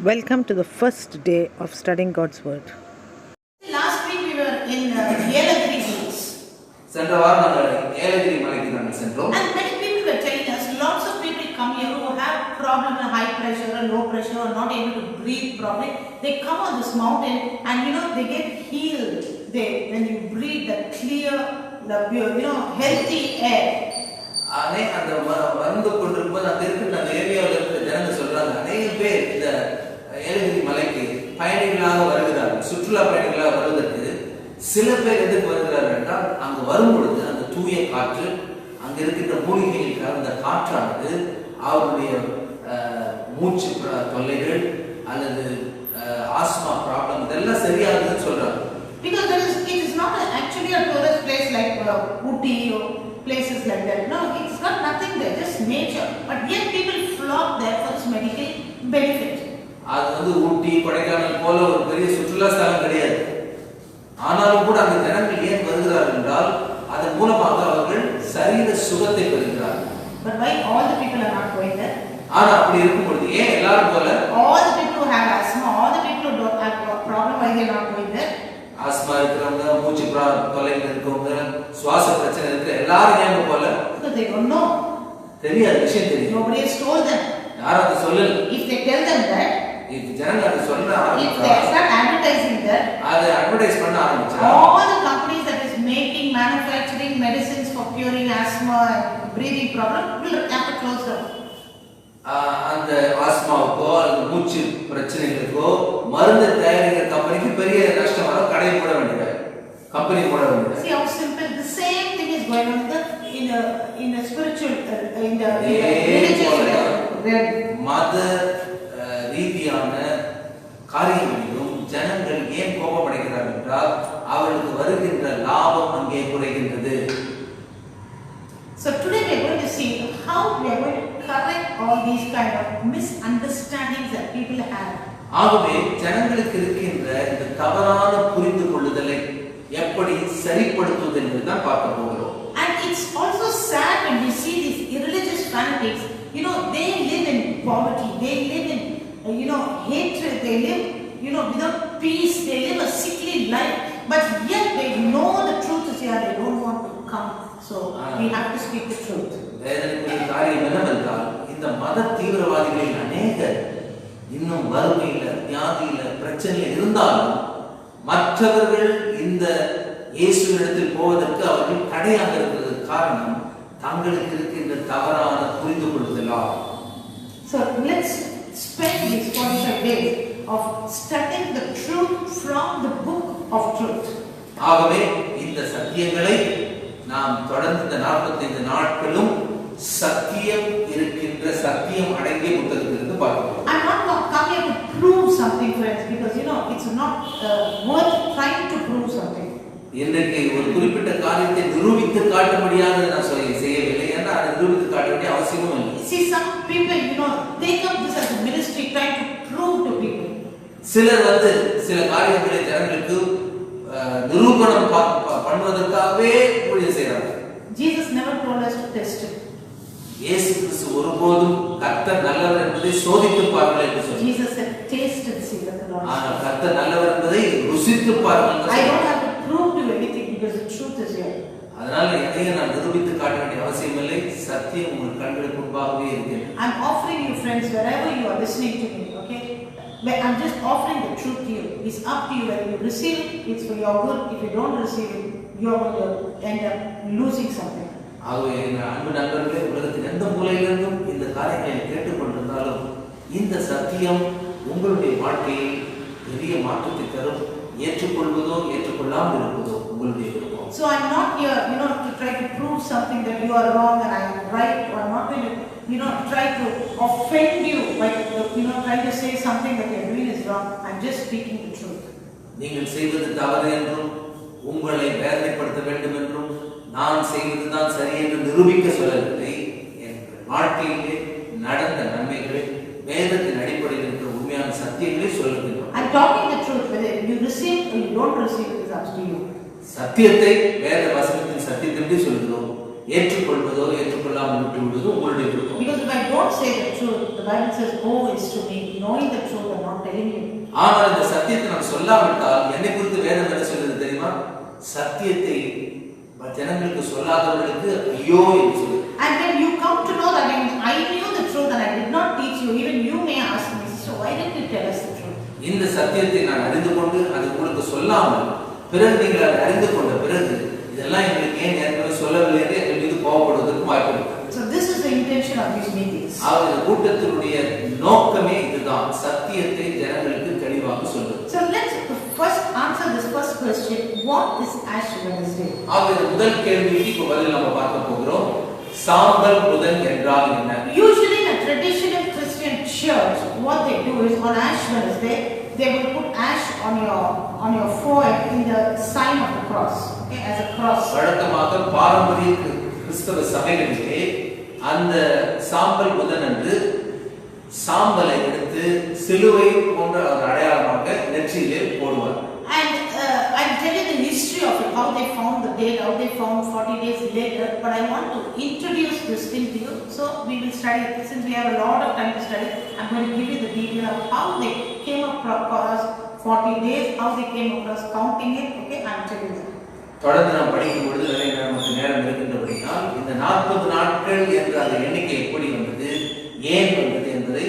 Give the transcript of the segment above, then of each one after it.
Welcome to the first day of studying God's Word. Last week we were in Yelagiri Hills. சென்ற வாரம் நாங்கள் ஏலகிரி மலைக்கு நாங்கள் சென்றோம். And many people were telling us, lots of people come here who have problem with high pressure or low pressure or not able to breathe properly. They come on this mountain and they get healed. When you breathe that clear, the pure, healthy air. அந்த வந்து கொண்டிருக்கும்போது அந்த இருக்கிற அந்த ஏரியாவில் இருக்கிற ஜனங்க சொல்றாங்க, அநேக பேர் இந்த ஏலகிரி மலைக்கு பயணிகளாக வருகிறார்கள். சுற்றுலா பயணிகளாக வருவதற்கு சில பேர் எதுக்கு வருகிறார்கள் என்றால், அங்கு வரும் பொழுது அந்த தூய காற்று, அங்க இருக்கின்ற மூலிகைகள் கலந்த காற்றானது அவருடைய மூச்சு தொல்லைகள் அல்லது ஆஸ்மா ப்ராப்ளம் இதெல்லாம் சரியாகுதுன்னு சொல்றாங்க. Because it is not actually a tourist place like Ooty or places like that. No, it's got nothing there, just nature. But yet people flock there for its medical benefit. அது வந்து ஊட்டி கொடைக்கானல் போல ஒரு பெரிய சுற்றுலா ஸ்தலம் கிடையாது. ஆனாலும் கூட அந்த ஜனங்கள் ஏன் வருகிறார்கள் என்றால், அதன் மூலமாக அவர்கள் சரீர சுகத்தை பெறுகிறார்கள். But why all the people are not going there? ஆனா அப்படி இருக்கும் பொழுது ஏன் எல்லாரும் போல? All the people who have asthma, all the people who don't have problem, why they are not going there? Asthma இருக்கிறவங்க, மூச்சு தொல்லைகள் இருக்கவங்க, சுவாச பிரச்சனை இருக்கிற எல்லாரும் ஏன் போல? Because they don't know. தெரியாது, விஷயம் தெரியும். Nobody has told them. யாரும் அதை சொல்லல. If they tell them that, ஜனங்க அதை சொல்ல if they start advertising that, அதை அட்வர்டைஸ் பண்ண ஆரம்பிச்சா, all the companies that is making, manufacturing medicines for curing asthma and breathing problem will have to close down. அந்த ஆஸ்மாவுக்கோ அல்லது மூச்சு பிரச்சனைகளுக்கோ மருந்து தயாரிக்கிற கம்பெனிக்கு பெரிய நஷ்டம் வரும், கடையை போட வேண்டியது, கம்பெனி போட வேண்டியது. See how simple the same thing is going on in the spiritual in the religious மத ரீதியான காரியங்களிலும் ஜனங்கள் ஏன் கோபமடைகிறார்கள் என்றால், அவர்களுக்கு வருகின்ற லாபம் அங்கே குறைகின்றது. So today we are going to see how we are going to correct all these kind of misunderstandings that people have. ஆகவே ஜனங்களுக்கு இருக்கின்ற இந்த தவறான புரிந்து கொள்ளுதலை எப்படி சரிப்படுத்துவது என்பதுதான் பார்க்க போகிறோம். And it's also sad when we see these irreligious fanatics, they live in poverty, they live in hatred, they live without peace, they live a sickly life, but yet they know the truth is here, they don't want to come. So we have to speak the truth. வேதனைக்குரிய காரியம் என்னவென்றால், இந்த மத தீவிரவாதிகளில் அநேகர் இன்னும் வறுமையில, வியாதியில, பிரச்சனையில இருந்தாலும் மற்றவர்கள் இந்த இயேசுவிடத்தில் போவதற்கு அவர்கள் தடையாக இருக்கிறது. காரணம் தங்களுக்கு இருக்கின்ற தவறான புரிந்து கொள்ளுதலால். So let's spend these 45 days of studying the truth from the book of truth. ஆகவே இந்த சத்தியங்களை நாம் தொடர்ந்து இந்த 45 நாட்களும் சத்தியம் இருக்கின்ற, சத்தியம் அடங்கிய புத்தகத்திலிருந்து பார்க்கிறோம். I'm not come here to prove something, friends, because it's not worth trying to prove something. இன்றைக்கு ஒரு குறிப்பிட்ட காரியத்தை நிரூபித்து காட்டும்படியாக நான் செய்யவில்லை, ஏன்னா அதை நிரூபித்து காட்ட வேண்டிய அவசியமும் இல்லை. See, some people take up this as a ministry trying to prove to people. சிலர் சில காரியங்களை ஜனங்களுக்கு நிரூபணம் பண்ணுவதற்காகவே ஊழியம் செய்றாங்க. Jesus never told us to test it. இயேசு கிறிஸ்து ஒருபோதும் கர்த்தர் நல்லவர் என்பதை சோதித்து பாருங்கள் என்று சொன்னார். Jesus said, taste and see that the Lord. ஆனால் கர்த்தர் நல்லவர் என்பதை ருசித்து பாருங்கள். I don't have to prove to you anything because the truth is here. அதனால எதையும் நான் நிரூபித்து காட்ட வேண்டிய அவசியம் இல்லை, சத்தியம் உங்கள் கண்களுக்கு முன்பாகவே இருக்கிறது. I'm offering you, friends, wherever you are listening to me, okay? But I'm just offering the truth to you. It's up to you. Whether you receive it, it's for your good. If you don't receive it, you're going to end up losing something. ஆகவே அன்பு நண்பர்களே, உலகத்தின் எந்த மூலையிலிருந்தும் இந்த காரியங்களை கேட்டுக்கொண்டிருந்தாலும் இந்த சத்தியம் உங்களுடைய வாழ்க்கையில் பெரிய மாற்றத்தை தரும். ஏற்றுக்கொள்வதோ ஏற்றுக்கொள்ளாமல் இருப்பதோ உங்களுடைய விருப்பம். So I'm not here, to try to prove something that you are wrong and I am right, or I'm not going to, try to offend you by, trying to say something that you're doing is wrong. I'm just speaking the truth. நீங்கள் செய்வது தவறு என்றும், உங்களை வேதனைப்படுத்த வேண்டும் என்றும், நான் செய்வதுதான் சரி என்று நிரூபிக்க சொல்லவில்லை. என் வாழ்க்கையிலே நடந்த நன்மைகளை, வேதத்தின் அடிப்படையில் இருக்கிற உண்மையான சத்தியங்களை சொல்லுகிறேன். I'm talking the truth. Whether you receive or you don't receive it is up to you. சத்தியத்தை வேத வசனத்தின் சத்தியத்திற்கு சொல்கிறோம். ஏற்றுக்கொள்வதோ ஏற்றுக்கொள்ளாமல் விட்டுவிடுவதோ உங்களுடைய விருப்பம். Because if I don't say the truth, the Bible says, "Woe is to me, knowing the truth and not ஆனால் இந்த சத்தியத்தை நாம் சொல்லாவிட்டால் என்னை குறித்து வேதம் என்ன சொல்லுது தெரியுமா? சத்தியத்தை ஜனங்களுக்கு சொல்லாதவர்களுக்கு ஐயோ என்று சொல்லுது. And when you come to know that I knew the truth and I did not teach you, even you may ask me, so why didn't you tell us the truth? இந்த சத்தியத்தை நான் அறிந்து கொண்டு அது உங்களுக்கு சொல்லாமல் பிறகு நீங்கள் அதை அறிந்து கொண்ட பிறகு இதெல்லாம் எங்களுக்கு ஏன் ஏற்கனவே சொல்லவில்லை என்று எங்கள் மீது கோபப்படுவதற்கு வாய்ப்பு இருக்கு. So this is the intention of these meetings. இந்த கூட்டத்தினுடைய நோக்கமே இதுதான், சத்தியத்தை ஜனங்களுக்கு தெளிவாக சொல்வது. So let's first answer this first question, what is Ash Wednesday? முதல் கேள்விக்கு இப்ப பதில் நம்ம பார்க்க போகிறோம். சாம்பல் புதன் என்றால் என்ன? Usually in a traditional Christian church, what they do is on Ash Wednesday, they will put ash on your forehead in the sign of the cross, okay, as a cross. வழக்கமாக பாரம்பரிய கிறிஸ்தவ சபைகளிலே அந்த சாம்பல் புதன் என்று சாம்பலை எடுத்து சிலுவை போன்ற ஒரு அடையாளமாக நெற்றியிலே போடுவார். And I'll tell you the history of it, how they found the date, how they found 40 days later, but I want to introduce this thing to you. So we will study it. Since we have a lot of time to study, I'm going to give you the detail of how they came across 40 days, how they came across counting it, okay, I'm telling you. தொடர்ந்து நாம் படிக்கும் பொழுது நமக்கு நேரம் இருக்கின்றபடியால் இந்த 40 நாட்கள் என்ற அந்த எண்ணிக்கை எப்படி வந்தது, ஏன் வந்தது என்பதை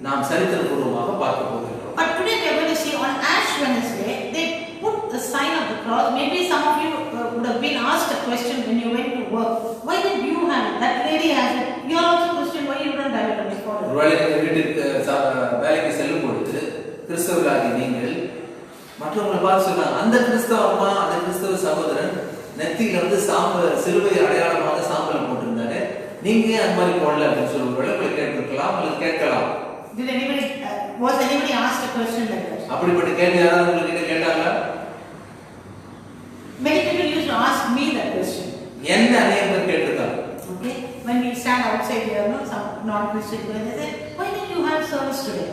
நாம் சரித்திரபூர்வமாக பார்க்க போகிறோம். But today we are going to see on Ash Wednesday, they put the sign of the cross. Maybe some of you would have been asked a question when you went to work. Why did you have it? That lady has it. You are also Christian. Why you don't have it on your forehead? வீட்டுக்கு வேலைக்கு செல்லும் பொழுது கிறிஸ்தவர்களாகிய நீங்கள் மற்றவங்களை பார்த்து சொன்னாங்க, அந்த கிறிஸ்தவ அம்மா, அந்த கிறிஸ்தவ சகோதரன் நெத்தியில வந்து சிலுவை அடையாளமாக சாம்பல் போட்டிருந்தாரு, நீங்க அந்த மாதிரி போடல அப்படின்னு சொல்லுவாங்க. கேட்டிருக்கலாம் அல்லது கேட்கலாம். Did anybody was anybody asked a question like that? அப்படிப்பட்ட கேள்வி யாராவது உங்ககிட்ட கேட்டாங்களா? Many people used to ask me that question. என்ன அநேகர் கேட்டிருக்காங்க. Okay, when we stand outside here, no, some non-Christian people, they say, why didn't you have service today?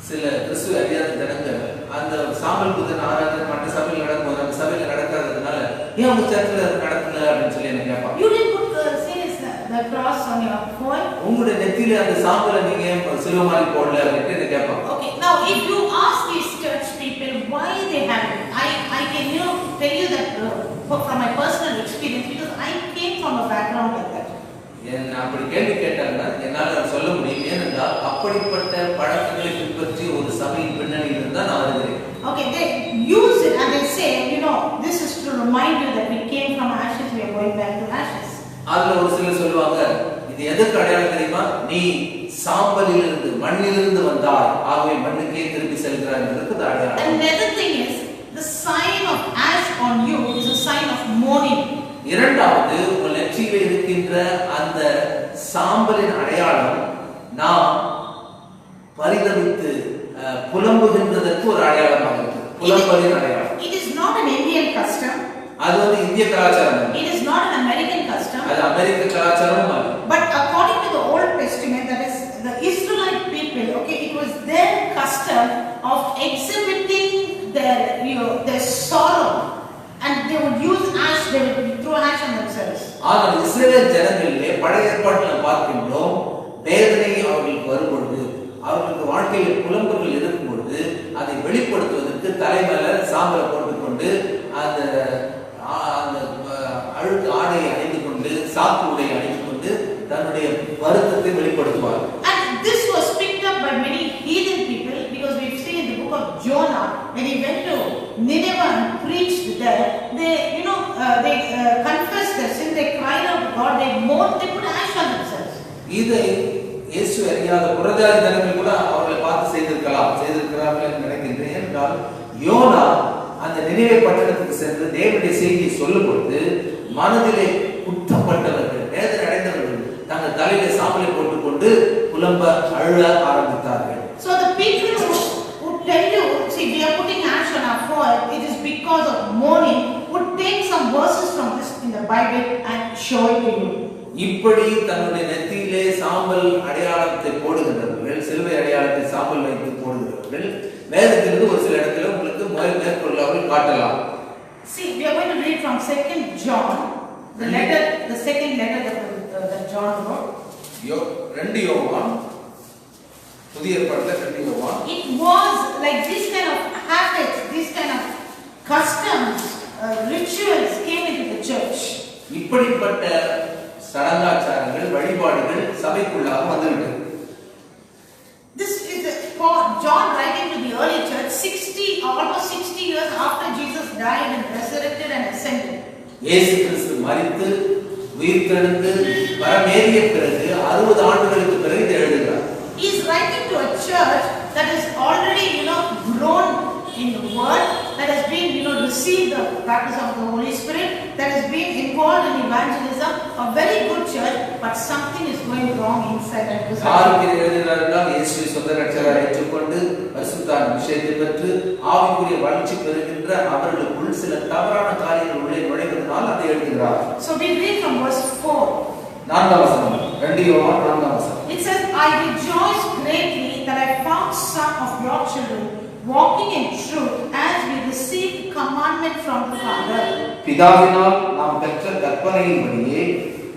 சில கிறிஸ்துவ அறியாத ஜனங்கள் அந்த சாம்பல் புதன் ஆராதனை மற்ற சபையில் நடக்கும்போது அந்த சபையில நடக்காததுனால ஏன் உங்க சர்ச்சில் நடக்கல அப்படின்னு சொல்லி என்ன கேட்பாங்க. You didn't put the cross on your forehead. உங்களுடைய நெத்தியில அந்த சாம்பலை நீங்க சிலுவை மாதிரி போடல அப்படின்னு என்ன கேட்பாங்க. Okay, now if you ask these church people why they have it, I can tell you that from my personal experience, because I came from a background like that. அப்படி கேள்வி கேட்டாங்கன்னா என்னால் சொல்ல முடியும். ஏனென்றால் அப்படிப்பட்ட பழக்கங்களை பின்பற்றி ஒரு சபையின் பின்னணியில் இருந்தால் நான் வருகிறேன். Okay, they use it and they say, this is to remind you that we came from ashes, we are going back to ashes. அதுல ஒரு சிலர் சொல்லுவாங்க, இது எதற்கு அடையாளம் தெரியுமா? நீ சாம்பலிலிருந்து மண்ணிலிருந்து வந்தாய், ஆகவே மண்ணுக்கே திருப்பி செல்கிறாய் என்பதற்கு அடையாளம். Another thing is the sign of ash on you is a sign of mourning. இரண்டாவது, உங்கள் நெற்றியிலே இருக்கின்ற அந்த சாம்பலின் அடையாளம் நாம் பரிதவித்து புலம்புகின்றதற்கு ஒரு அடையாளமாக இருக்கு. புலம்பலின் அடையாளம். It is not an Indian custom. அது வந்து இந்திய கலாச்சாரம். It is not an American custom. அது அமெரிக்க கலாச்சாரம் அல்ல. But according to the Old Testament, that is the Israelite people, okay, it was their custom of exhibiting their sorrow, and they would use ash, they would throw ash on themselves. ஆனால் இஸ்ரவேல் ஜனங்களிலே பழைய ஏற்பாட்டில் பார்க்கின்றோம், வேதனை அவர்களுக்கு வரும்பொழுது, அவர்களுக்கு வாழ்க்கையில் புலம்புகள் இருக்கும் பொழுது அதை வெளிப்படுத்துவதற்கு தலைமையில சாம்பலை போட்டுக்கொண்டு அந்த அழுக்கு ஆடையை அணிந்து கொண்டு சாக்கு உடையை அணிந்து கொண்டு தன்னுடைய வருத்தத்தை வெளிப்படுத்துவார். And this was picked up by many heathen people, because we've seen in the book of Jonah, when he went to Nineveh and preached there, they confessed their sin, they cried out to God, they mourned, they put ash on themselves. இதை இயேசு அறியாத புறஜாதி ஜனங்கள் கூட அவர்களை பார்த்து செய்திருக்கிறார்கள் என்று நினைக்கின்றேன். என்றால் யோனா அந்த நினைவே பட்டணத்துக்கு சென்று தேவனுடைய செய்தியை சொல்லும் பொழுது மனதிலே குற்றப்பட்டவர்கள், வேதனை அடைந்தவர்கள் தங்கள் தலையிலே சாம்பலை போட்டுக்கொண்டு புலம்ப அழ ஆரம்பித்தார்கள். So the people who tell you, see, we are putting ash on our forehead, it is because of mourning, would take some verses from this in the Bible and show it to you. இப்படி தன்னுடைய நெத்தியிலே சாம்பல் அடையாளத்தை போடுகிறவர்கள், சிலுவை அடையாளத்தை சாம்பல் வைத்து போடுகிறவர்கள் வேதத்திலிருந்து ஒரு சில இடத்துல உங்களுக்கு மேற்கொள்ளாமல் காட்டலாம். See, we are going to read from 2nd John, the second letter that John wrote. 2 யோவான், புதிய ஏற்பாட்டில் 2 யோவான். It was like this kind customs, rituals came into the church. இப்படிப்பட்ட சடங்காச்சாரங்கள் வழிபாடுகள் சபைக்குள்ளாக வந்துவிட்டது. This is John writing to the early church almost 60 years after Jesus died and resurrected and ascended. இயேசு கிறிஸ்து மரித்து உயிர்த்தெழுந்து பரமேறிய பிறகு 60 ஆண்டுகளுக்கு பிறகு இதை எழுதுகிறார். He is writing to a church that is already grown in the word, that has been received the baptism of the Holy Spirit, that has been involved in evangelism, a very good church, but something is going wrong inside that church. யாருக்கு எழுதுகிறார்கள்? இயேசுவை சொந்த இரட்சகராக ஏற்றுக்கொண்டு பரிசுத்தாவின் அபிஷேகத்தை பெற்று ஆவிக்குரிய வளர்ச்சி பெறுகின்ற அவர்களுக்குள் சில தவறான காரியங்கள் உள்ளே நுழைவதனால் அதை எழுதுகிறார். So we read from verse 4. 4ஆம் வசனம். 2 யோவான் 4ஆம் வசனம். It says, I rejoice greatly that I found some of your children walking in truth as we received commandment from the Father. பிதாவினால் நாம் பெற்ற கற்பனையின்படியே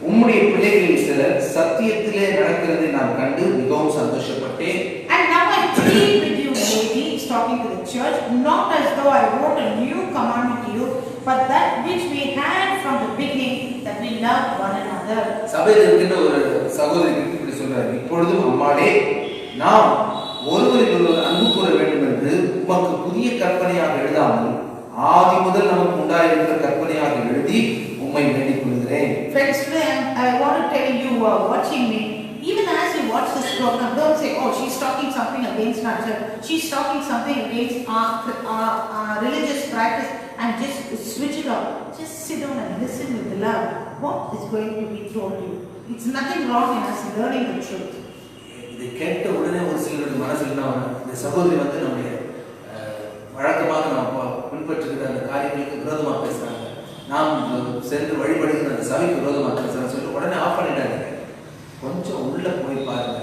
உம்முடைய பிள்ளைகளில் சிலர் சத்தியத்திலே நடக்கிறதை நான் கண்டு மிகவும் சந்தோஷப்பட்டேன். And now I plead with you, ladies, talking to the church, not as though I wrote a new commandment to you, but that which we had from the beginning, that we love one another. சபையில் இருக்கின்ற ஒரு சகோதரிக்கு இப்படி சொல்றார், இப்பொழுதும் அம்மாளே நாம் ஒருவருக்கொருவர் அன்பு கூற வேண்டும் என்று உமக்கு புதிய கற்பனையாக எழுதாமல் ஆதி முதல் நமக்கு உண்டாயிருக்கிற கற்பனையாக எழுதி உம்மை வேண்டிக் கொள்கிறேன். Friends, today I want to tell you who are watching me, even as you watch this program, don't say, oh, she's talking something against our church, she's talking something against our religious practice, and just switch it off. Just sit down and listen with love. What is going to be told to you? It's nothing wrong in us learning the truth. இதை கேட்ட உடனே ஒரு சிலருடைய மனசில் இந்த சகோதரி நம்முடைய வழக்கமாக நாம் பின்பற்றுகிற அந்த காரியங்களுக்கு விரோதமாக பேசுறாங்க, நாம் சென்று வழிபடுகிற அந்த சபைக்கு விரோதமாக பேசுறாங்க சொல்லி உடனே ஆஃப் பண்ணிட்டாங்க. கொஞ்சம் உள்ள போய் பாருங்க,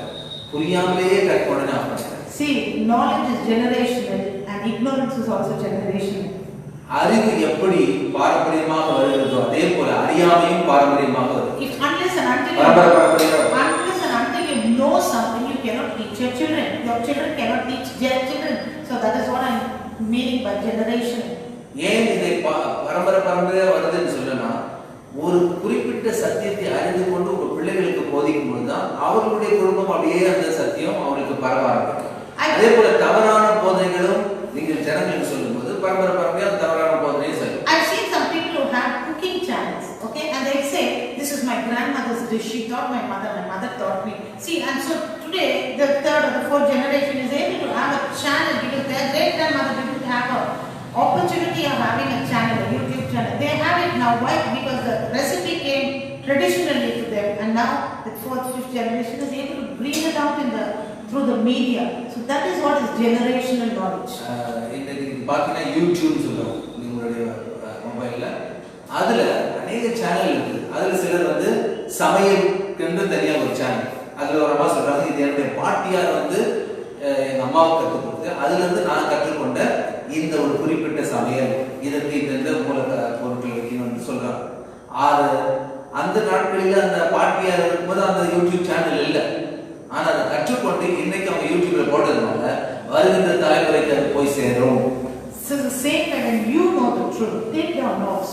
புரியாமலேயே கரெக்ட் உடனே ஆஃப் பண்ணிட்டாங்க. See, knowledge is generational and ignorance is also generational. அறிவு எப்படி பாரம்பரியமாக வருகிறதோ அதே போல அறியாமையும் பாரம்பரியமாக வருது. If unless and until you know something, you cannot teach your children. Your children cannot teach their children. So that is what I am meaning by generation. ஏன் இதை பரம்பரையா வருதுன்னு சொல்லனா, ஒரு குறிப்பிட்ட சத்தியத்தை அறிந்து கொண்டு உங்க பிள்ளைகளுக்கு போதிக்கும் பொழுது தான் அவர்களுடைய குடும்பம் அப்படியே அந்த சத்தியம் அவங்களுக்கு பரவ ஆரம்பிக்கும். அதே போல தவறான போதனைகளும் நீங்கள் ஜனங்களுக்கு சொல்லும்போது பரம்பரையா தவறான போதனையை சொல்லும். I've seen some people who have cooking channels, okay, and they say this is my grandmother's dish, she taught my mother taught me. See, and so today the third or the fourth generation is able to have a channel because their great grandmother didn't have a opportunity of having a channel, a YouTube channel. They have it now. Why? Because the recipe came traditionally to them, and now the fourth, fifth generation is able to bring it out through the media. So that is what is generational knowledge. இன்னைக்கு பாத்தீங்கன்னா YouTube சொல்றோம் உங்களுடைய மொபைல்ல, அதுல அநேக channel இருக்கு. அதுல சிலர் சமையலுக்கு தனியா ஒரு சேனல், அதுல ஒரு அம்மா சொல்றாங்க இது என்னுடைய பாட்டியார் எங்க அம்மாவுக்கு கற்றுக் கொடுத்து அதுல இருந்து நான் கற்றுக்கொண்ட இந்த ஒரு குறிப்பிட்ட சமையல், இதற்கு இந்த மூல பொருட்கள் வைக்கணும்னு சொல்றாங்க. அந்த நாட்களில் அந்த பாட்டியார் இருக்கும்போது அந்த யூடியூப் சேனல் இல்லை. ஆனா அதை கற்றுக்கொண்டு இன்னைக்கு அவங்க யூடியூப்ல போட்டதுனால வருகின்ற தலைமுறைக்கு அது போய் சேரும். So the same way when you know the truth, take down notes,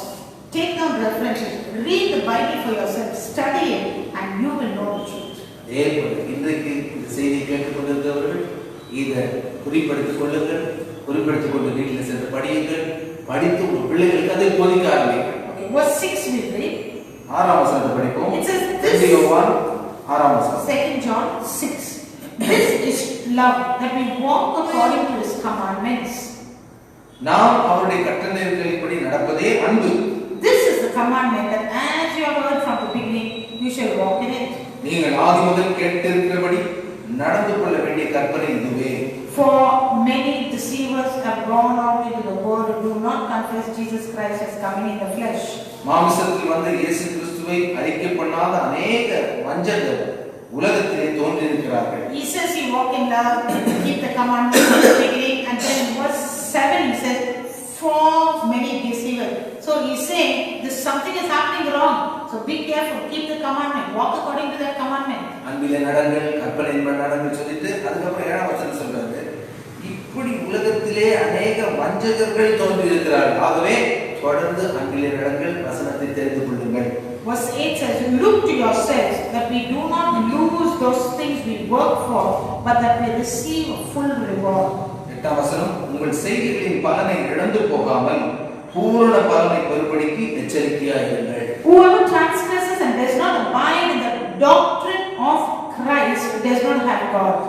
take down references, read the Bible for yourself, study it, and you will know the truth. அதே போல இன்றைக்கு இந்த செய்தியை கேட்டுக்கொண்டிருக்கிறவர்கள் இதை குறிப்பெடுத்துக் கொள்ளுங்கள், குறிப்பெடுத்துக் கொண்டு வீட்டில் சென்று படியுங்கள், படித்து உங்கள் பிள்ளைகளுக்கு அதை போதிக்க ஆரம்பிங்கள். Verse 6 we read. 6ஆம் வசனத்தை படிப்போம். It says this. 6ஆம் வசனம். 2 John 6. This is love, that we walk according to His commandments. நாம் அவருடைய கட்டளைகளின்படி நடப்பதே அன்பு. This is the commandment, that as you have heard from the beginning, you shall walk in it. நீங்கள் ஆதி முதல் கேட்டிருக்கிறபடி நடந்து கொள்ள வேண்டிய கற்பனை இதுவே. For many deceivers have gone out into the world who do not confess Jesus Christ as coming in the flesh. மாம்சத்தில் வந்த இயேசு கிறிஸ்துவை அறிக்கை பண்ணாத அநேக வஞ்சகர் உலகத்திலே தோன்றி இருக்கிறார்கள். He says he walk in love, keep the commandments from the beginning, and then verse 7 he says for many deceivers. So he's saying this something is happening wrong. So be careful, keep the commandment, walk according to that commandment. அன்பிலே நடங்கள், கற்பனையின்படி நடங்கள் சொல்லிட்டு அதுக்கு அப்புறம் 7ஆம் வசனம் சொல்றாரு, இப்படி உலக உலகத்திலே அநேக வஞ்சகர்கள் தோன்றி இருக்கிறார்கள். ஆகவே தொடர்ந்து அன்பிலே நடங்கள், வசனத்தை தெரிந்து கொள்ளுங்கள். Verse 8 says, look to yourselves that we do not lose those things we work for, but that we receive a full reward. 8ஆம் வசனம், உங்கள் செய்கைகளின் பலனை இழந்து போகாமல் பூரண பலனை பெறும்படிக்கு எச்சரிக்கையாக இருங்கள். Whoever transgresses and does not abide in the doctrine of Christ does not have God.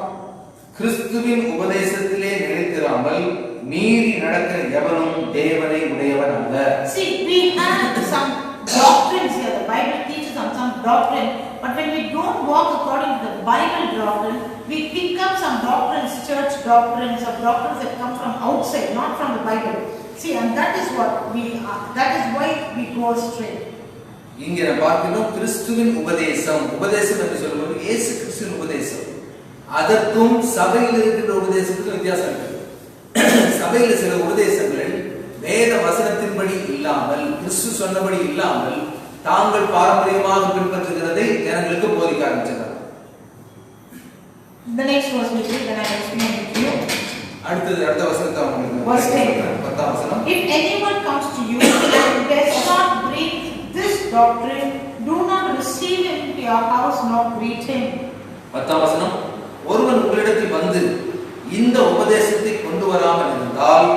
கிறிஸ்துவின் உபதேசத்திலே நிலைத்திராமல் மீறி நடக்கிற எவனும் தேவனை உடையவன் அல்ல. See, we have some doctrines here. The Bible teaches on some doctrine, but when we don't walk according to the Bible doctrine, we pick up some doctrines, church doctrines, or doctrines that come from outside, not from the Bible. See, and that is what we are. That is why we go astray. இங்கே நாம் பார்க்கிறோம் கிறிஸ்துவின் உபதேசம். உபதேசம் என்று சொல்லும்போது இயேசு கிறிஸ்துவின் உபதேசம். அதற்கும் சபையில் இருக்கிற உபதேசத்துக்கும் வித்தியாசம் இருக்கு. சபையில் சில உபதேசங்கள் வேத வசனத்தின்படி இல்லாமல், கிறிஸ்து சொன்னபடி இல்லாமல் தாங்கள் பாரம்பரியமாக பின்பற்றுகிறதை ஜனங்களுக்கு போதிக்க ஆரம்பிச்சாங்க. The next verse we read, then I explain it to you. அடுத்த வசனத்தை உங்களுக்கு Verse 10. 10ஆம் வசனம். If anyone comes to you and does not bring this doctrine, do not receive him into your house nor greet him. 10ஆம் வசனம், ஒருவன் உங்களிடத்தில் வந்து இந்த உபதேசத்தை கொண்டு வராமல் இருந்தால்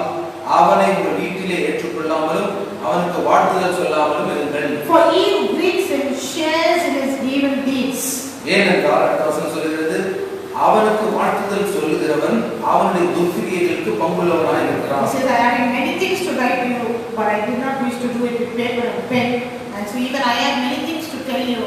அவனை உங்கள் வீட்டிலே ஏற்றுக்கொள்ளாமலும் அவனுக்கு வாழ்த்துதல் சொல்லாமலும் இருங்கள். For he who greets him shares in his evil deeds. ஏனென்றால் அடுத்த வசனம் சொல்கிறது, அவனுக்கு வாழ்த்துதல் சொல்லுகிறவன் அவனுடைய துர்க்கிரியைகளுக்கு பங்குள்ளவனாய் இருக்கிறான். He says, I have many things to write to you, but I did not wish to do it with paper and pen. And so even I have many things to tell you.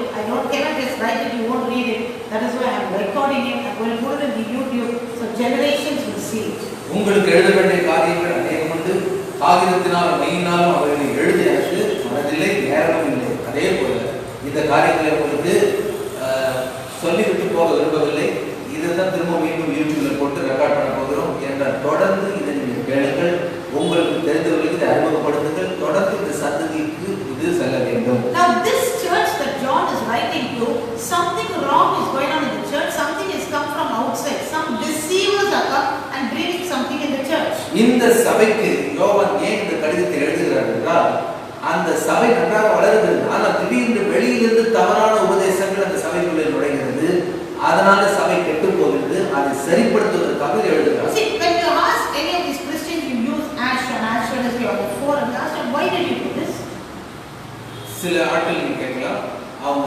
Cannot just write it, you won't read it. That is why I am recording it. I am going to put it in the YouTube so generations will see it. உங்களுக்கு எழுத வேண்டிய காரியங்கள் அநேகம் உண்டு. காகிதத்தினாலும் மெய்யினாலும் அவர்களை எழுதியாச்சு மனதில்லை, நேரமும் இல்லை. அதே போல இந்த காரியங்களை உங்களுக்கு சொல்லிவிட்டு போக விரும்பவில்லை. இதைதான் திரும்ப மீண்டும் யூடியூப்ல போட்டு ரெக்கார்ட் பண்ண போகிறோம் என்றால் தொடர்ந்து இதை நீங்கள் கேளுங்கள். உங்களுக்கு தெரிந்தவர்களுக்கு இதை அறிமுகப்படுத்துங்கள். தொடர்ந்து இந்த சந்ததிக்கு இது செல்ல வேண்டும். Now this church that John is writing to, something wrong is going on in the church. Something has come from outside. Some deceivers are come and bringing something in the church. இந்த சபைக்கு யோவான் ஏன் இந்த கடிதத்தை எழுதுகிறார் என்றால், அந்த சபை நன்றாக வளர்கிறது. ஆனால் திடீரென்று வெளியிலிருந்து தவறான உபதேசங்கள் அந்த சபைக்குள்ளே நுழைகிறது. அதனால சபை கெட்டு போகிறது. அதை சரிப்படுத்துவதற்காக எழுதுகிறார். See, when you ask any of these Christians, you use ash and as you are the four and ask them, why did you do this? சில ஆட்கள் நீங்க கேட்கலாம், அவங்க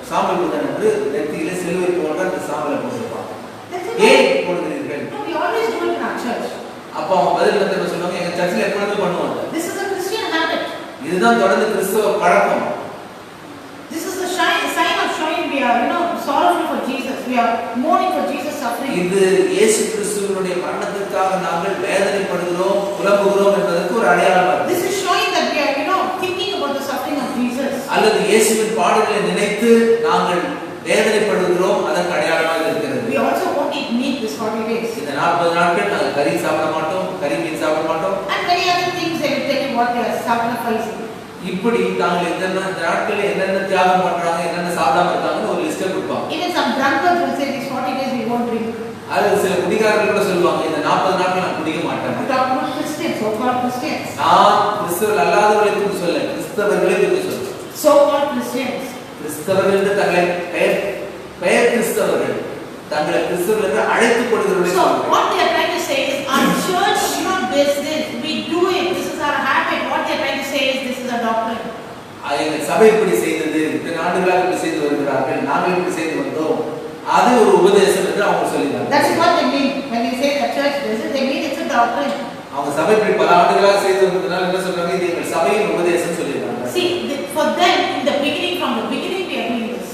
சாம்பல் புதன் என்று நெத்தியில சிலுவை போன்ற அந்த சாம்பலை போட்டிருப்பாங்க. ஏன் போடுகிறீர்கள்? No, we always do it in our church. அப்ப அவங்க பதில் என்ன சொல்லுவாங்க, எங்க சர்ச்சில் எப்பொழுதும் பண்ணுவாங்க. This is a Christian habit. இதுதான் தொடர்ந்து கிறிஸ்தவ பழக்கம். This is the sign of showing we are, sorrowful for Jesus. We are mourning for Jesus' suffering. இது இயேசு கிறிஸ்துவினுடைய மரணத்திற்காக நாங்கள் வேதனைப்படுகிறோம், புலம்புகிறோம் என்பதற்கு ஒரு அடையாளம். This is showing that we are, thinking about the suffering of Jesus. அல்லது இயேசுவின் பாடுகளை நினைத்து நாங்கள் வேதனைப்படுகிறோம், அதற்கு அடையாளமாக இருக்கிறது. We also won't eat meat this 40 days. இந்த 40 நாட்கள் நாங்கள் கறி சாப்பிட மாட்டோம், கறி மீன் சாப்பிட மாட்டோம். And many other things they will tell you what they are sacrificing. இப்படி தாங்கள் இந்த நாட்களில் என்னென்ன தியாகம் பண்றாங்க, என்னென்ன சாப்பிடாம இருக்காங்கன்னு ஒரு லிஸ்ட் கொடுப்பாங்க. Even some drunkards will say these 40 days we won't drink. அது சில குடிகாரர்கள் கூட சொல்லுவாங்க, இந்த 40 நாட்கள் நான் குடிக்க மாட்டேன். We talk about Christians, so-called Christians. நான் கிறிஸ்தவர் அல்லாதவர்களை குறித்து சொல்ல, கிறிஸ்தவர்களை குறித்து சொல்றேன். So-called Christians. கிறிஸ்தவர்கள் என்று தங்களை பெயர் கிறிஸ்தவர்கள் தங்களை கிறிஸ்தவர்கள் என்று அழைத்துக் கொள்கிறவர்கள். So what they are trying to say is our church, this, we do it. This is our habit. What they are trying to say is this is a doctrine. எங்கள் சபை இப்படி செய்தது, இத்தனை ஆண்டுகளாக இப்படி செய்து வருகிறார்கள், நாங்கள் இப்படி செய்து வந்தோம், அது ஒரு உபதேசம் என்று அவங்க சொல்லிட்டாங்க. That's what they mean when they say the church does it. They mean it's a doctrine. அவங்க சபை இப்படி பல ஆண்டுகளாக செய்து வந்ததுனால என்ன சொல்றாங்க, இது எங்கள் சபையின் உபதேசம் சொல்லிட்டாங்க. See, for them in the beginning, from the beginning we are doing this.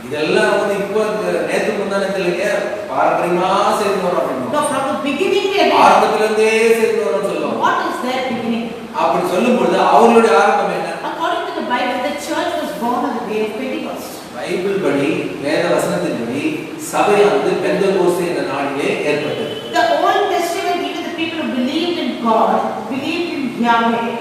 இதெல்லாம் இப்போ நேத்து முந்தானத்திலேயே பாரம்பரியமா செய்து வரோம். No, from the beginning we are doing. ஆரம்பத்துல இருந்தே செய்து வரோம்னு சொல்லுவாங்க. What is their beginning? அப்படி சொல்லும்போது அவங்களுடைய ஆரம்பம் என்ன? According to the Bible, the church was born on the day of Pentecost. Bible படி, வேத வசனத்தின்படி சபையானது பெந்தெகோஸ்தே என்ற நாளிலே ஏற்பட்டது. The Old Testament, even the people who believed in God, believed in Yahweh,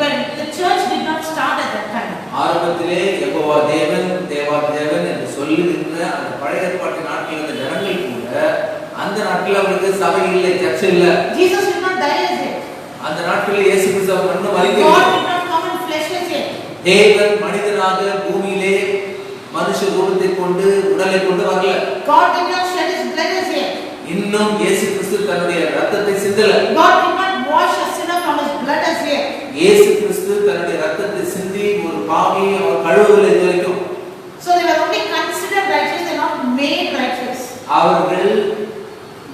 but the church did not start at that time. ஆரம்பத்திலே யெகோவா தேவன், தேவா தேவன் என்று சொல்லுகின்ற அந்த பழைய ஏற்பாட்டு நாட்களில் இருந்த ஜனங்கள் கூட அந்த நாட்கள் அவருக்கு சபை இல்லை, சர்ச் இல்ல. Jesus did not die as yet. அந்த நாட்களில் இயேசு கிறிஸ்து அவர் இன்னும் God மரிக்கவில்லை. did not come in flesh as yet. தேவன் மனிதனாக பூமியிலே மனுஷ ரூபத்தை கொண்டு உடலை கொண்டு வரல. God did not shed his blood as yet. இன்னும் இயேசு கிறிஸ்து தன்னுடைய ரத்தத்தை சிந்தல. God did not wash a sinner from his blood as yet. இயேசு கிறிஸ்து தன்னுடைய ரத்தத்தை சிந்தி ஒரு பாவியை அவர் கழுவவில்லை இதுவரைக்கும். So they were only considered righteous, they were not made righteous. அவர்கள்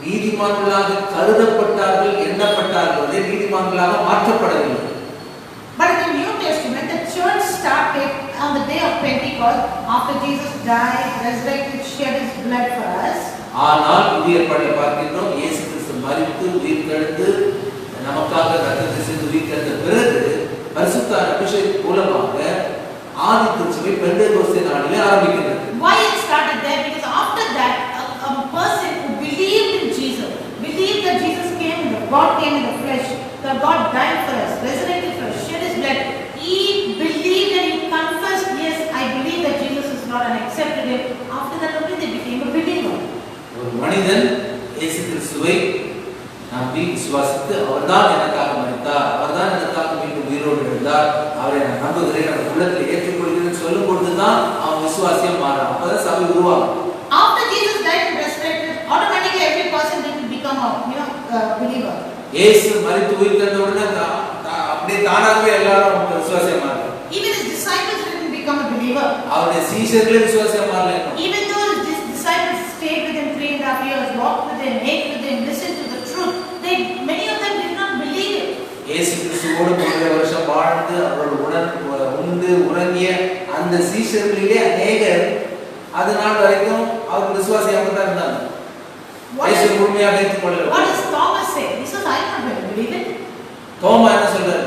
நீதிமான்களாக கருதப்பட்டார்கள், எண்ணப்பட்டார்கள், நீதிமான்களாக மாற்றப்படவில்லை. But in the New Testament, the church started on the day of Pentecost, after Jesus died, resurrected, shed his blood for us. ஆனால் புதிய ஏற்பாட்டில் பார்க்கின்றோம், இயேசு கிறிஸ்து மரித்து உயிர்த்தெழுந்து நமக்காக ரத்தத்தை சிந்தி உயிர்த்தெழுந்த பிறகு பரிசுத்த அபிஷேகம் மூலமாக ஆதி திருச்சபை பெந்தேகோஸ்தே நாளிலே ஆரம்பிக்கிறது. Why it started there? Because after that, a person who believed in Jesus, believed that Jesus came, that God came in the flesh, that God died for us, resurrected for us, shed his blood. He believed and he confessed, yes, I believe that Jesus is Lord, and accepted him. After that only they became a believer. ஒரு மனிதன் இயேசு கிறிஸ்துவை நம்பி விசுவாசித்து அவர்தான் எனக்காக மரித்தார், அவர்தான் எனக்காக மீண்டும் உயிரோடு எழுந்தார், அவரை நான் நம்புகிறேன், அவர் உள்ளத்தில் ஏற்றுக்கொள்கிறேன் சொல்லும் பொழுதுதான் அவன் விசுவாசியம் மாறான். அப்பதான் சபை உருவாகும். After Jesus died and resurrected, automatically every person didn't become a believer. இயேசு மரித்து உயிர்த்தெழுந்த உடனே அப்படியே தானாகவே எல்லாரும் விசுவாசியம் மாறாங்க. Even his disciples didn't become a believer. அவருடைய சீஷர்களே விசுவாசியம் மாறல. Even though his disciples stayed with him 3.5 years, walked with him, ate with him, listened to the truth, many of them did not believe it. இயேசு கிறிஸ்துவோடு 3 வருஷம் வாழ்ந்து அவரோடு உண்டு உறங்கிய அந்த சீஷர்களிலே அநேகர் அது நாள் வரைக்கும் அவர் விசுவாசியாக தான் இருந்தாங்க. இயேசு முழுமையாக ஏற்றுக்கொள்ளல. What does Thomas say? He says, I am not going to believe it. தோமா என்ன சொல்றாரு?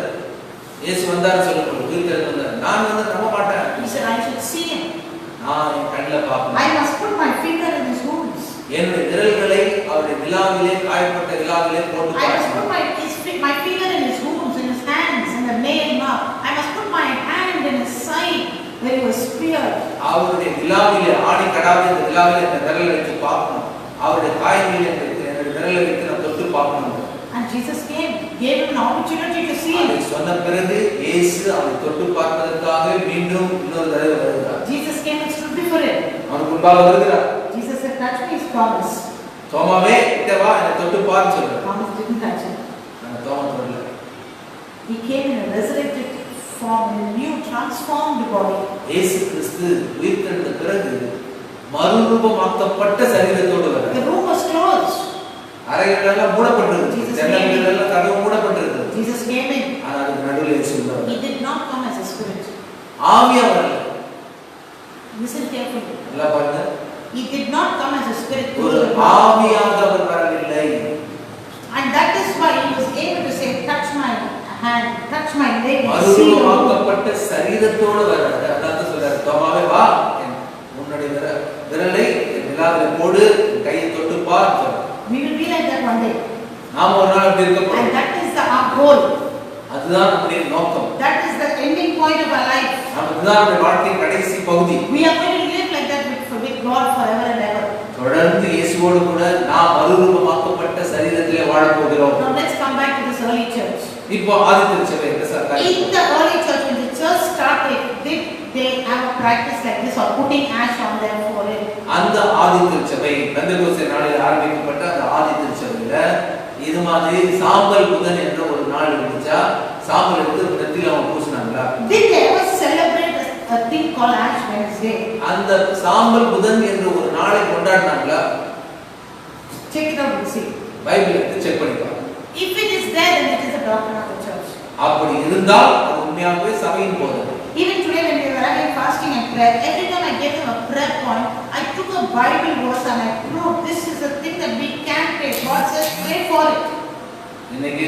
இயேசு வந்தாரு சொல்லப்போம், உயிர்த்தெழுந்து வந்தார், நான் நம்ப மாட்டேன். He said, I should see him. நான் என் கண்ணில் பார்க்கணும். I must put my finger in his wounds. என்னுடைய விரல்களை அவருடைய விலாவிலே காயப்பட்ட விலாவிலே போட்டு I must put பார்க்கணும். my finger in his wounds, in his hands, in the nail mark. I must put my hand in his side where he was speared. அவருடைய விலாவிலே ஆடி கடாவிலே அந்த விலாவிலே அந்த விரலை வைத்து பார்க்கணும். அவருடைய காயங்களிலே என்னுடைய விரலை வைத்து நான் தொட்டு பார்க்கணும். And Jesus came, gave him an opportunity to see him. அதை சொன்ன பிறகு இயேசு அவரை தொட்டு பார்ப்பதற்காக மீண்டும் இன்னொரு தடவை வருகிறார். Jesus came and stood before him. அவருக்கு முன்பாக வருகிறார். Jesus said, touch me, is Thomas. தோமாவே கிட்ட வா, என்னை தொட்டு பாருன்னு சொல்றார். Thomas didn't touch him. நான் தோமா தொடல. He came in a resurrected form, in a new transformed body. இயேசு கிறிஸ்து உயிர்த்தெழுந்த பிறகு மறுரூபமாக்கப்பட்ட சரீரத்தோடு வரார். The room was closed. அறைகள் எல்லாம் மூடப்பட்டிருந்தது, ஜன்னல்கள் எல்லாம் கதவு மூடப்பட்டிருந்தது. Jesus came in. ஆனால் அதுக்கு நடுவில் இயேசு வந்தார். He did not come as a spirit. ஆவியா வரல. Listen carefully. நல்லா பாருங்க. He did not come as a spirit. ஒரு ஆவியாக அவர் வரவில்லை. And that is why he was able to say, touch my hand, touch my leg. மறுரூபமாக்கப்பட்ட சரீரத்தோடு வரார். அதான் சொல்றார், தோமாவே வா, உன்னுடைய விரலை என் விலாவிலே போடு, கையை தொட்டு பார் சொல்றார். We will be like that one day. நாம ஒரு நாள் அப்படி இருக்க போறோம். And that is our goal. அதுதான் நம்முடைய நோக்கம். That is the ending point of our life. அதுதான் நம்முடைய வாழ்க்கையின் கடைசி பகுதி. We are going to live like that with God forever and ever. தொடர்ந்து இயேசுவோடு கூட நாம் மறுரூபமாக்கப்பட்ட சரீரத்திலே வாழப் போகிறோம். Now let's come back to this early church. இப்போ ஆதி திருச்சபை என்ன sir? In the early church, when the church started, did they have a practice like this or putting ash on their forehead? அந்த ஆதி திருச்சபை பெந்தெகோஸ்தே நாளில் ஆரம்பிக்கப்பட்ட அந்த ஆதி திருச்சபையில இது மாதிரி சாம்பல் புதன் என்ற ஒரு நாள் இருந்துச்சா? சாம்பல் எடுத்து நெத்தியில அவங்க பூசினாங்களா? Did they ever celebrate a thing called Ash Wednesday? அந்த சாம்பல் புதன் என்ற ஒரு நாளை கொண்டாடினாங்களா? Check it out and see. Bible எடுத்து செக் பண்ணி பாருங்க. If it is there, then it is a doctrine of the church. அப்படி இருந்தால் அது உண்மையாகவே சபையின் போதனை. Even today when we were having fasting and prayer, every time I gave them a prayer point, I took a Bible verse and I proved this is a thing that we can pray. God says pray for it. இன்னைக்கு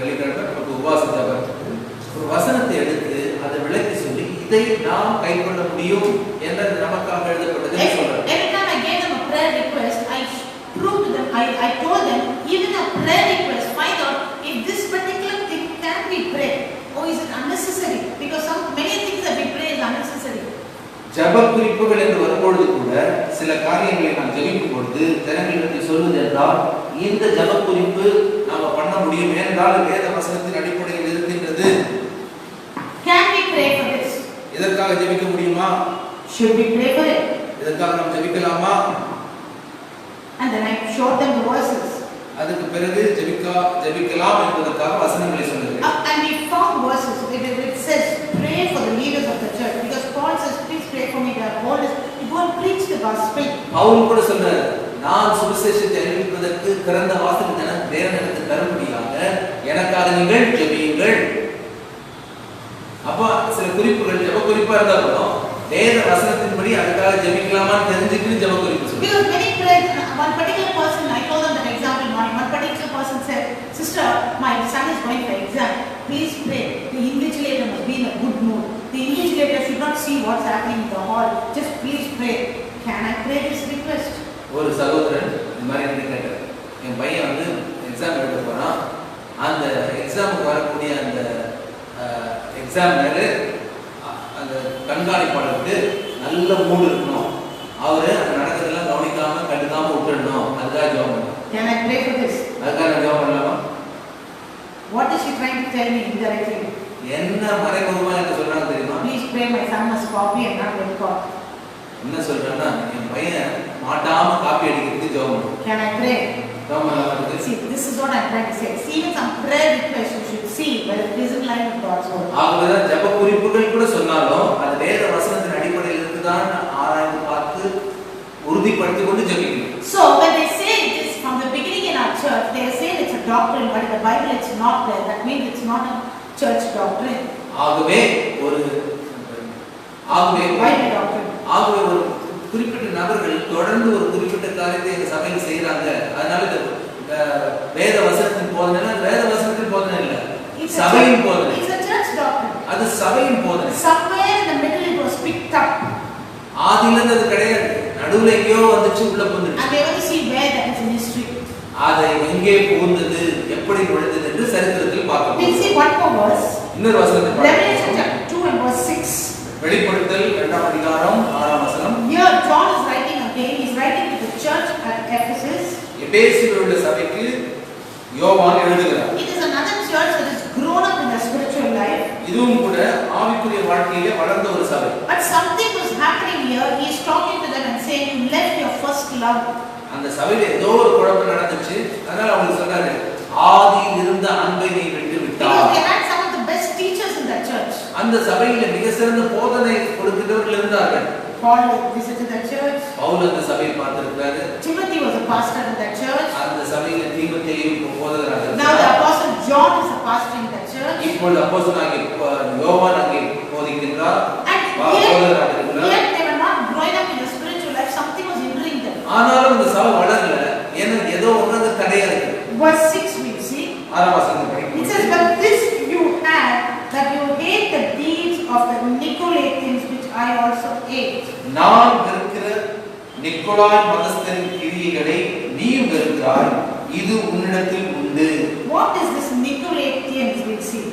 வெளிக்கிழமை நமக்கு உபவாச ஜெபம். ஒரு வசனத்தை எடுத்து அதை விளக்கி சொல்லி இதை நாம் கைக்கொள்ள முடியும் என்று நமக்காக எழுதப்பட்டது சொல்றாங்க. Every time I gave them a prayer request, I proved to them, I told them, even a prayer request, find out if this particular thing can be prayed or is it unnecessary, because many things that we pray is unnecessary. ஜெப குறிப்புகள் என்று வரும்பொழுது கூட சில சில காரியங்களை நாம் ஜெபிக்கும் பொழுது ஜனங்களுக்கு சொல்வது என்றால் இந்த ஜெப குறிப்பு நாம பண்ண முடியும் என்றால் வேத வசனத்தின் அடிப்படையில் இருக்கின்றது. Can we pray for this? இதற்காக ஜெபிக்க முடியுமா? Should we pray for it? இதற்காக நாம் ஜெபிக்கலாமா? And then I showed them the verses. அதுக்கு பிறகு ஜெபிக்கலாம் என்பதற்காக வசனங்களை சொல்லுகிறேன். And we found verses where it says pray for the leaders of the church, because Paul says please pray for me that boldness to go and preach the gospel. Pavul கூட சொல்றாரு, நான் சுவிசேஷத்தை அறிவிப்பதற்கு திறந்த வாசல் தேவன் எனக்கு தரும்படியாக எனக்காக நீங்கள் ஜெபியுங்கள். அப்ப சில குறிப்புகள் ஜெப குறிப்பா இருந்தா கூட வேத வசனத்தின்படி அதுக்காக ஜெபிக்கலாமான்னு தெரிஞ்சுக்கிட்டு ஜெப குறிப்பு சொல்லுங்க. Because many prayers, one particular person, I told them that example morning, one particular person said, sister, my son is going for exam, please pray. The invigilator must be in a good mood. The invigilator should not see what's happening in the hall. Just please pray. Can I pray this request? ஒரு சகோதரன் இந்த மாதிரி வந்து கேட்டார், என் பையன் வந்து exam எழுத போறான், அந்த எக்ஸாமுக்கு வரக்கூடிய அந்த எக்ஸாமினர் அந்த கண்காணிப்பாளருக்கு நல்ல மூடு இருக்கணும், அவரு அந்த நடக்கிறதெல்லாம் கவனிக்காம கண்டுக்காம விட்டுடணும், அதுக்காக ஜெபம் பண்ணணும். Can I pray for this? அதுக்காக ஜெபம் பண்ணலாமா? What is she trying to tell me indirectly? என்ன மறைமுகமா என்ன சொல்றாங்க தெரியுமா? Please pray my son must copy and not get caught. என்ன சொல்றான்னா, என் பையன் மாட்டாம காப்பி அடிக்கிறதுக்கு ஜெபம் பண்ணணும். Can I pray? ஜெபம் பண்ணலாமா? See, this is what I'm trying to say. See, even some prayer requests you should see whether it is in line with God's word. ஆகவேதான் ஜெப குறிப்புகள் கூட சொன்னாலும் அது வேத வசனத்தின் அடிப்படையில் இருக்குதான் ஆராய்ந்து பார்த்து உறுதிப்படுத்தி கொண்டு ஜெபிக்கணும். So when they say this from the beginning in our church, they say it's a doctrine, but in the Bible it's not there. That means it's not a church doctrine. ஆகவே ஒரு Bible doctrine. ஆகவே ஒரு குறிப்பிட்ட நபர்கள் தொடர்ந்து ஒரு குறிப்பிட்ட காரியத்தை எங்க சபையில் செய்யறாங்க, அதனால வேத வசனத்தின் போதனை வேத வசனத்தின் போதனை இல்ல, சபையின் போதனை. It's a church doctrine. அது சபையின் போதனை. Somewhere in the middle it was picked up. ஆதியில அது கிடையாது, நடுவுல எங்கேயோ வந்துச்சு, உள்ள புகுந்துச்சு. And they want to see where that is in history. அதை எங்கே புகுந்தது, எப்படி நுழைந்தது என்று சரித்திரத்தில் பார்க்கணும். We'll see one more verse. இன்னொரு வசனத்தை Revelation பார்க்கலாம். chapter 2 and verse 6. வெளிப்படுத்தல் 2ஆம் அதிகாரம் 6ஆம் வசனம். Here John is writing again. He's writing to the church at Ephesus. எபேசில் உள்ள சபைக்கு யோவான் எழுதுகிறார். It is another church that has grown up in the spiritual life. இதுவும் கூட ஆவிக்குரிய வாழ்க்கையிலே வளர்ந்த ஒரு சபை. But something was happening here. He is talking to them and saying, you left your first love. அந்த சபையில ஏதோ ஒரு குழப்பம் நடந்துச்சு, அதனால அவங்க சொன்னாரு, ஆதியில் இருந்த அன்பை நீ விட்டு விட்டாய். Because they had some of the best teachers in that church. அந்த சபையில மிக சிறந்த போதனை கொடுக்கிறவர்கள் இருந்தார்கள். Paul visited that church. Pavul அந்த சபையை பார்த்திருக்கிறாரு. Timothy was a pastor in that church. அந்த சபையில தீமோத்தேயு போதகராக இருந்தார். Now the apostle John is a pastor in that church. இப்பொழுது அப்போஸ்தலனாகிய யோவான் அங்கே போதிக்கின்றார், And போதகராக இருக்கிறார். yet they were not growing up in the spiritual life. Something was hindering them. ஆனாலும் இந்த சபை வளரல, ஏன்னா ஏதோ ஒன்று தடையா இருக்கு. Verse 6 we see. 6ஆம் வசனத்தை படிக்கிறோம். It says, but this you had, that you hate the deeds of the Nicolaitans, which I also hate. நான் வெறுக்கிற நிக்கோலாய் மதஸ்தரின் கிரியைகளை நீயும் வெறுக்கிறாய், இது உன்னிடத்தில் உண்டு. What is this Nicolaitans? We'll see.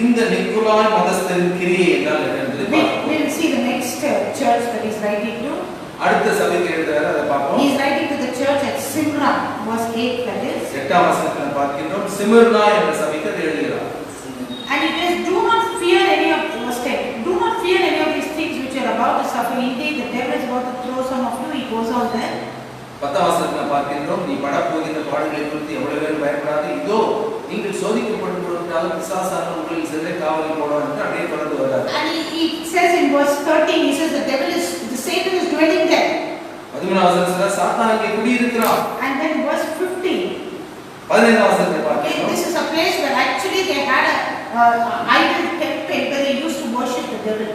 இந்த நிக்கோலாய் மதஸ்தரின் கிரியை என்றால் என்ன என்பதை பார்ப்போம். We'll see the next church that he's writing to. அடுத்த சபைக்கு எழுதுறாரு, அதை பார்ப்போம். He's writing to the church at Smyrna, verse 8 that is. 8ஆம் வசனத்தில் பார்க்கிறோம், சிமிர்னா என்ற சபைக்கு அதை எழுதுகிறார். And it says, do not fear any of verse 10. Do not fear any of these things which are about to suffer. Indeed, the devil is about to throw some of you. He goes on there. 10ஆம் வசனத்தில் பார்க்கிறோம், நீ படப்போகின்ற பாடுகளை குறித்து எவ்வளவு பேர் பயப்படாது, இதோ நீங்கள் சோதிக்கப்படும் பொருட்டாக பிசாசான உங்களில் சிறை காவலில் போடுவார் என்று அப்படியே தொடர்ந்து வருகிறார். And he says in verse 13, he says the Satan is dwelling there. 13ஆம் வசனத்துல சாத்தான் அங்கே குடியிருக்கிறான். And then verse 15. 15ஆம் வசனத்தை Okay, பார்க்கிறோம். this is a place where actually they had a idol temple where they used to worship the devil.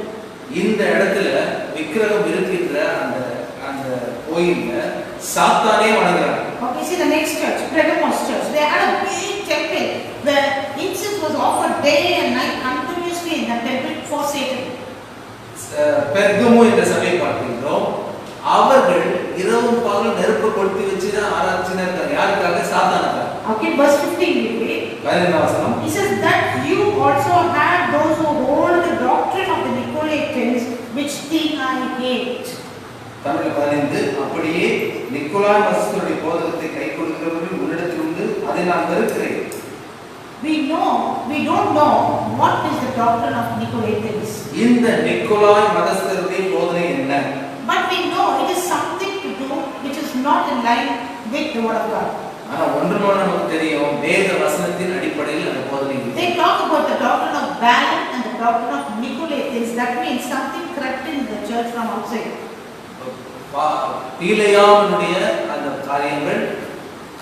இந்த இடத்துல விக்கிரகம் இருக்கின்ற அந்த அந்த கோயில்ல சாத்தானே வணங்குறாங்க. Okay, see the next church, Pergamos church. They had a big temple where incense was offered day and night continuously in the temple for Satan. பெர்கமு என்ற சபையை பார்க்கிறோம். அவர்கள் இரவும் பகலும் நெருப்பு கொளுத்தி வச்சு ஆராய்ச்சினா இருக்காங்க. யாருக்காக? சாத்தானுக்காக. Okay, verse 15 we read. 15ஆம் வசனம். He says that you also have those who hold the doctrine of the Nicolaitans, which thing I hate. Tamil 15 அப்படியே நிக்கோலாய் மதஸ்தருடைய போதகத்தை கை கொள்கிறவர்கள் உன்னிடத்தில் உண்டு, அதை நான் வெறுக்கிறேன். We don't know what is the doctrine of Nicolaitans. இந்த நிக்கோலாய் மதஸ்தருடைய போதனை என்ன? But we know it is something to do which is not in line with the word of God. ஆனா ஒன்றுமே நமக்கு தெரியும், வேத வசனத்தின் அடிப்படையில் அந்த போதனை. They talk about the doctrine of Balaam and the doctrine of Nicolaitans. That means something corrupt in the church from outside. பீலையாமுடைய அந்த காரியங்கள்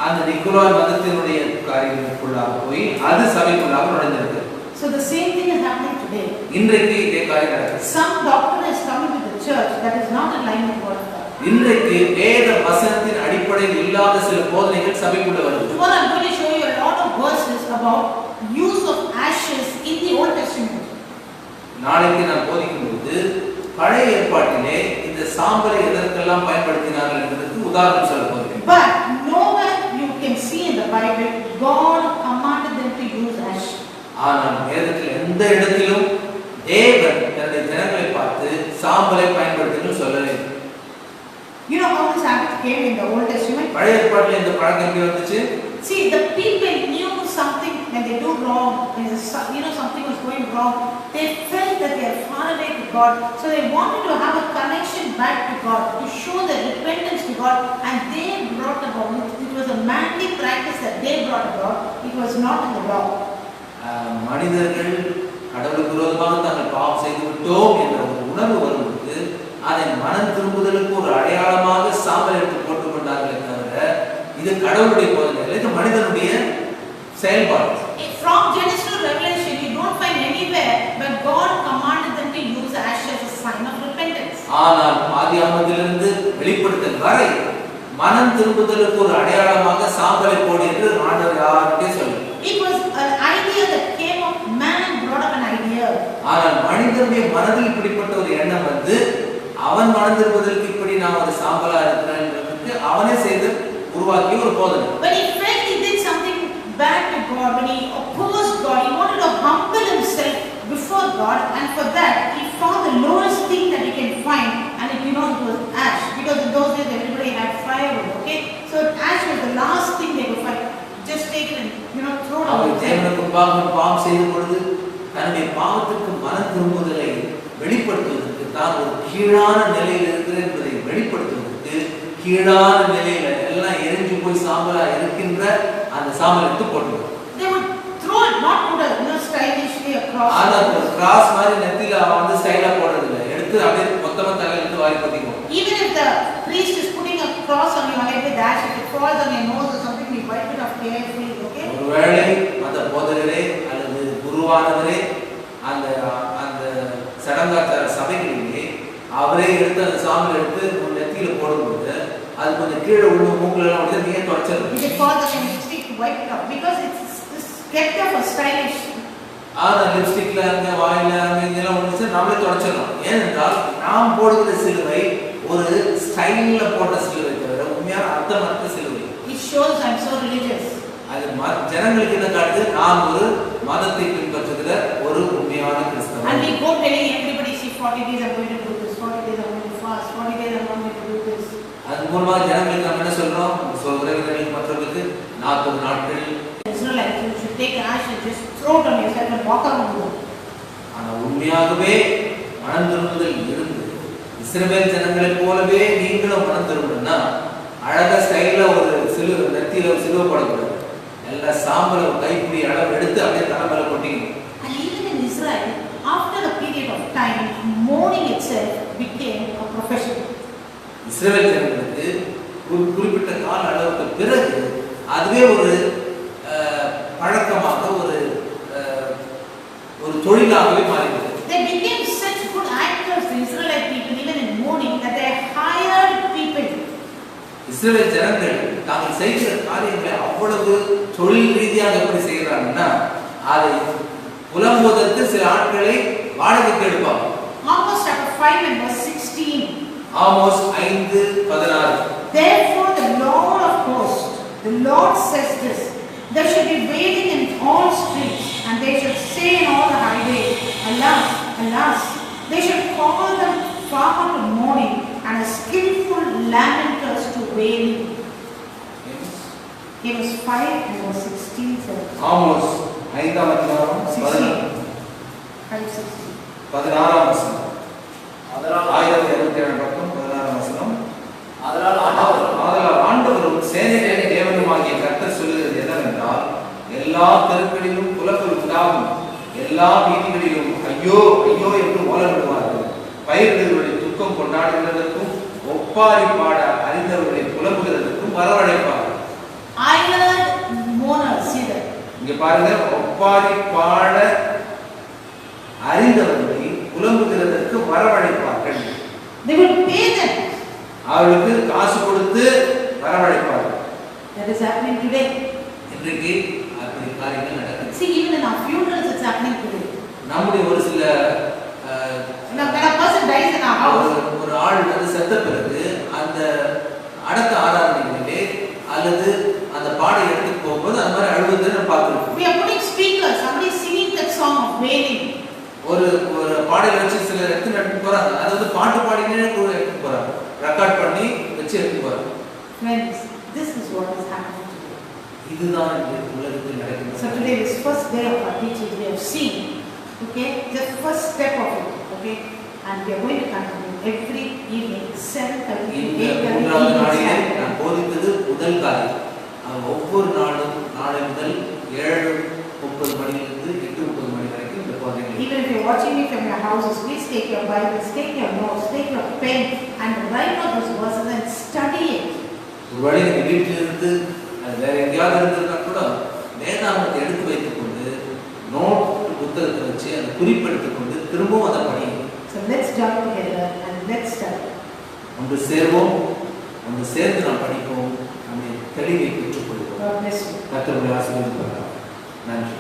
அந்த நிக்கோலாய் மதத்தினுடைய காரியங்களுக்குள்ளாக போய் அது சபைக்குள்ளாக நுழைந்திருக்கு. So the same thing is happening today. இன்றைக்கு இதே காரியம் நடக்குது. Some doctrine is coming to the church that is not in line with word of God. இன்றைக்கு வேத வசனத்தின் அடிப்படையில் இல்லாத சில போதனைகள் சபைக்குள்ள வருது. Well, I'm going to show you a lot of verses about use of ashes in the Old Testament. நாளைக்கு நான் போதிக்கும்போது பழைய ஏற்பாட்டிலே இந்த சாம்பலை எதற்கெல்லாம் பயன்படுத்தினார்கள் என்பதற்கு உதாரணம் சொல்ல போகிறேன். But nowhere you can see in the Bible God commanded them to use ash. ஆனால் வேதத்தில் எந்த இடத்திலும் தேவன் தன்னுடைய ஜனங்களை பார்த்து சாம்பலை பயன்படுத்தணும்னு சொல்லவே. You know how this habit came in the Old Testament? பழைய ஏற்பாட்டில் இந்த பழக்கம் எப்படி வந்துச்சு? See, the people knew something when they do wrong, something was going wrong. They felt that they are far away to God, so they wanted to have a connection back to God, to show their repentance to God, and they brought about it was a manly practice that they brought about. It was not in the law. மனிதர்கள் கடவுளுக்கு விரோதமாக தாங்கள் பாவம் செய்து விட்டோம் என்ற ஒரு உணர்வு வரும்போது அதை மனம் திரும்புதலுக்கு ஒரு அடையாளமாக சாம்பல் எடுத்து போட்டுக் கொண்டார்களே தவிர இது கடவுளுடைய போதனை இல்லை, இது மனிதனுடைய செயல்பாடு. From Genesis to Revelation, you don't find anywhere where God commanded them to use ash as a sign of repentance. ஆனால் ஆதியாகமத்திலிருந்து வெளிப்படுத்தல் வரை மனம் திரும்புதலுக்கு ஒரு அடையாளமாக சாம்பலை போடு என்று ஆண்டவர் யாருக்கே சொல்லு. It was an idea that came up, man brought up an idea. ஆனால் மனிதனுடைய மனதில் இப்படிப்பட்ட ஒரு எண்ணம் வந்து அவன் மனம் திரும்புதலுக்கு இப்படி நான் ஒரு சாம்பலா இருக்கிறேன்றதுக்கு அவனே செய்து உருவாக்கிய ஒரு போதனை. When he felt he did something bad to God, when he opposed God, he wanted to humble himself before God, and for that he found the lowest thing that he can find, and it was ash, because in those days everybody had firewood. Okay, so ash was the last thing they could find. Just take it and throw it அவன் away. தேவனுக்கு பாவம் செய்த பொழுது தன்னுடைய பாவத்துக்கு மனம் திரும்புதலை வெளிப்படுத்துவதற்கு தான் ஒரு கீழான நிலையில் இருக்கிறேன் என்பதை வெளிப்படுத்துவதற்கு கீழான நிலையில எல்லாம் எரிஞ்சு போய் சாம்பலா இருக்கின்ற அந்த சாம்பல் எடுத்து போட்டு They would throw it, not put a stylishly across. ஆனா கிராஸ் மாதிரி நெத்தில வந்து ஸ்டைலா போடுறது இல்லை, எடுத்து அப்படியே மொத்தமா தலையில இருந்து வாரி பத்திக்குவோம். Even if the priest is putting a cross on your head with ash, if it falls on your nose or something, we wipe it off carefully. Okay. ஒருவேளை மத போதகரே அல்லது குருவானவரே அந்த அந்த சடங்காச்சார சபைகளிலே அவரே எடுத்து அந்த சாம்பல் எடுத்து நெத்தியில போடும்போது அது கொஞ்சம் கீழே உள்ள மூக்குல எல்லாம் வந்து நீங்க தொடச்சிடணும். If it falls on your lipstick, wipe it off because it's kept up for stylish. ஆனா லிப்ஸ்டிக்ல அங்க வாயில அங்க இதெல்லாம் வந்து நம்மளே தொடச்சிடணும். ஏனென்றால் நாம் போடுகிற சிலுவை ஒரு ஸ்டைல்ல போட்ட சிலுவை தவிர உண்மையான அர்த்தமற்ற சிலுவை. It shows I'm so religious. அது ஜனங்களுக்கு என்ன காட்டுது, நான் ஒரு மதத்தை பின்பற்றுகிற ஒரு உண்மையான கிறிஸ்தவன். And we go telling everybody, see 40 days I'm going to do this, 40 days I'm going to fast, 40 days I'm going to do this. அது மூலமா ஜனங்களுக்கு நம்ம என்ன சொல்றோம், உறவினர்களுக்கு மற்றவர்களுக்கு 40 நாட்கள். Israelites, you should take ash and just throw it on yourself and walk around with it. ஆனா உண்மையாகவே மனம் திரும்புதல் இருந்து இஸ்ரவேல் ஜனங்களைப் போலவே நீங்களும் மனம் திரும்பணும்னா அழகா ஸ்டைல்ல ஒரு சிலுவை நெத்தியில ஒரு சிலுவை போடக்கூடாது. எல்லா சாம்பல கைப்பிடி அளவு எடுத்து அப்படியே தலைமையில கொட்டிக்கணும். And even in Israel, after a period of time, mourning itself became a profession. இஸ்ரவேல் ஜனங்களுக்கு ஒரு குறிப்பிட்ட கால அளவுக்கு பிறகு அதுவே ஒரு பழக்கமாக ஒரு தொழிலாகவே மாறிவிட்டது. They became such good actors, the Israelite people, even in mourning, that they hired people. இஸ்ரவேல் ஜனங்கள் தாங்கள் செய்கிற காரியங்களை அவ்வளவு தொழில் ரீதியாக எப்படி செய்கிறாங்கன்னா அதை புலம்புவதற்கு சில ஆட்களை வாடகைக்கு எடுப்பாங்க. Amos chapter 5 and verse 16. Amos 5:16. Therefore the Lord of hosts, the Lord says this, there shall be wailing in all streets, and they shall say in all the highways, alas, alas. They shall call them farmer to mourning, and a skillful lamenters to wailing. Amos 5 and verse 16 says. Amos 5ஆம் அதிகாரம் 16ஆம் வசனம். அதனால் 1022 பக்கம் 16ஆம் வசனம். அதனால் ஆண்டவரும் சேனைகளின் தேவனுமாகிய கர்த்தர் சொல்லுகிறது என்னவென்றால், எல்லா தெருக்களிலும் புலம்பல் உண்டாகும், எல்லா வீதிகளிலும் ஐயோ ஐயோ என்று ஓலமிடுவார்கள். பயிர்களுடைய துக்கம் கொண்டாடுகிறதற்கும் ஒப்பாரி பாட அறிந்தவர்களை புலம்புகிறதற்கும் வரவழைப்பார்கள். I heard mourners, see that. இங்க பாருங்க, ஒப்பாரி பாட அறிந்தவர்களை புலம்புகிறதற்கு வரவழைப்பார்கள். They will pay them. அவர்களுக்கு காசு கொடுத்து வரவழைப்பார்கள். That is happening today. இன்றைக்கு அப்படி காரியங்கள் நடக்குது. See, even in our funerals it's happening today. நம்முடைய ஒரு சில Now when a person dies in our house, ஒரு ஆள் வந்து செத்த பிறகு அந்த அடக்க ஆராதனைகளிலே அல்லது அந்த பாடை எடுத்து போகும்போது அந்த மாதிரி அழுவதை நம்ம பார்க்கிறோம். we are putting speakers, somebody singing that song of wailing. ஒரு பாடல் வச்சு சில எடுத்து போறாங்க. அதாவது பாட்டு பாடினே கூட எடுத்து போறாங்க, ரெக்கார்ட் பண்ணி வச்சு எடுத்து போறாங்க. Friends, this is what is happening today. இதுதான் இந்த உலகத்தில் நடக்கிறது. So today is first day of our teaching. We have seen, okay, the first step of it, okay, and we are going to continue every evening 7:30 to 8:30 மூன்றாவது நாளிலே evening. நான் போதித்தது முதல் காரியம். ஒவ்வொரு நாளும் நாளை முதல் 7:30 மணியிலிருந்து 8:30 மணி வரைக்கும் இந்த போதனை. Even if you are watching me from your houses, please take your Bibles, take your notes, take your pen, and write out those verses and study it. ஒருவேளை நீங்க வீட்டில் இருந்து வேற எங்கேயாவது இருந்திருந்தா கூட வேதாகமத்தை எடுத்து வைத்துக் கொண்டு நோட் புத்தகத்தை வச்சு அதை குறிப்பெடுத்துக் கொண்டு திரும்பவும் அதை படிங்க. So let's join together and let's study. ஒன்று சேர்வோம், ஒன்று சேர்ந்து நாம் படிப்போம், நம்முடைய தெளிவை பெற்றுக்கொள்வோம். God bless you. கர்த்தருடைய ஆசீர்வாதம். நன்றி.